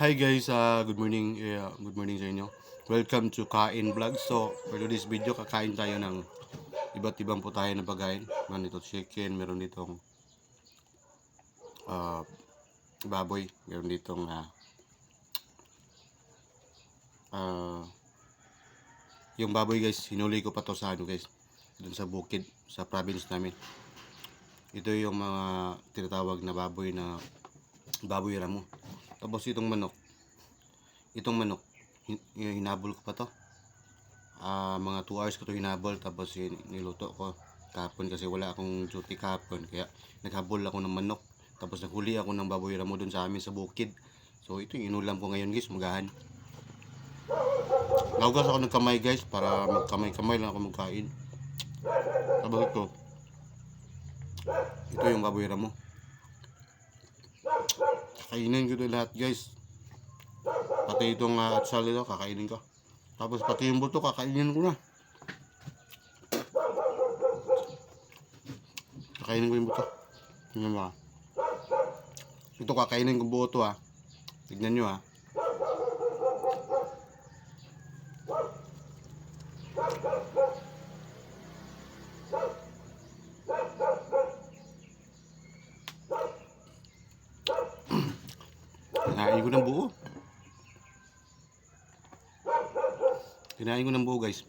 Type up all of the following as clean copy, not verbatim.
Hi guys, good morning. Good morning sa inyo. Welcome to Kain Vlog. So, for today's video, kakain tayo ng iba't ibang putahe na pagkain. Meron dito chicken, meron ditong baboy, meron ditong yung baboy guys, hinuli ko pa to sa guys, dun sa bukid, sa province namin. Ito yung mga tinatawag na baboy ramo. Tapos itong manok, hinabol ko pa to. Mga 2 hours ko to hinabol, tapos niluto ko kahapon kasi wala akong duty kahapon, kaya naghabol ako ng manok, tapos naghuli ako ng baboy ramo dun sa amin sa bukid. So ito yung inulam ko ngayon guys, magahan. Nagugas ako ng kamay guys, para magkamay-kamay lang ako magkain. Tapos ito yung baboy ramo, kakainin ko ito lahat guys. Pati itong atsal ito, kakainin ko. Tapos pati yung buto, kakainin ko na. Kakainin ko yung buto. Tingnan mo. Ito kakainin ko buo to ha. Tignan nyo ha. Kinain ko ng buo. Kinain ko ng buo guys.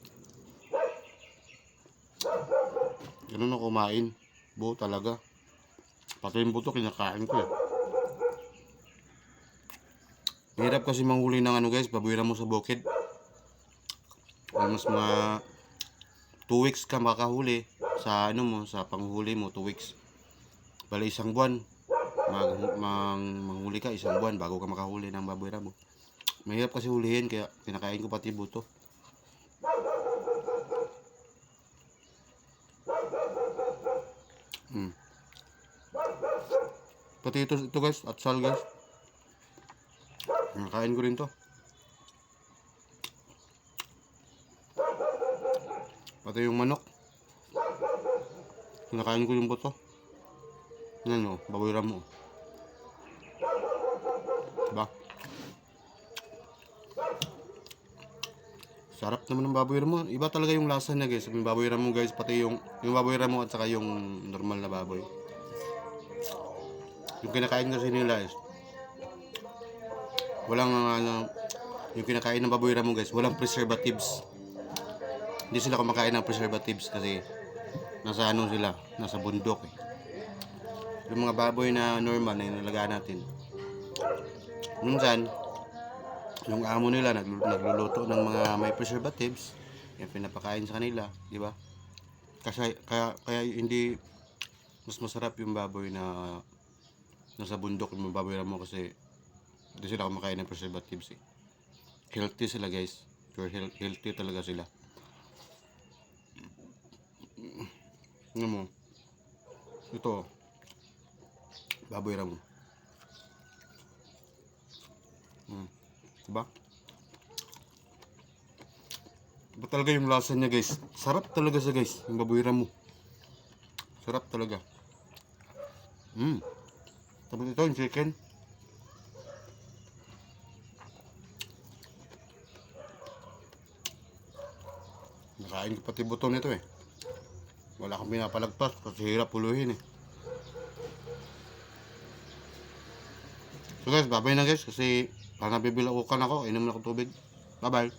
Ganun ako kumain. Buo talaga. Pati yung buto kinakain ko eh. Hirap kasi manghuli ng guys, baboy ramo sa bukid. Almost mga 2 weeks ka makahuli sa sa panghuli mo, 2 weeks. Bali 1 buwan. Manghuli ka 1 buwan bago ka makahuli ng baboy ramo. Mahirap kasi hulihin, kaya kinakain ko pati buto. Pati ito guys, atsal guys. Nakain ko rin to. Pati yung manok. Kinakain ko yung buto. Yan o, baboy ramo. Diba? Sarap naman ng baboy ramo. Iba talaga yung lasa niya guys. Yung baboy ramo guys, pati yung baboy ramo at saka yung normal na baboy. Yung kinakain kasi nila guys, walang yung kinakain ng baboy ramo guys, walang preservatives. Hindi sila kumakain ng preservatives kasi nasa sila, nasa bundok eh. Yung mga baboy na normal na inalagaan natin, minsan yung amo nila nagluluto ng mga may preservatives, yung pinapakain sa kanila, di ba? Kasi kaya hindi mas masarap yung baboy na nasa bundok, yung baboy ramo, kasi hindi sila kumakain ng preservatives eh. Healthy sila guys, pure healthy talaga sila. Ano mo, ito baboy ramo. Diba? Iba talaga yung lasa niya guys. Sarap talaga siya guys, yung baboy ramo. Sarap talaga. Tapos ito yung chicken. Nakain ko pati buto nito eh. Wala akong pinapalagpas kasi hirap puluhin eh. So guys, babay na guys, kasi nabibilaukan ako, inom na ako tubig. Bye bye.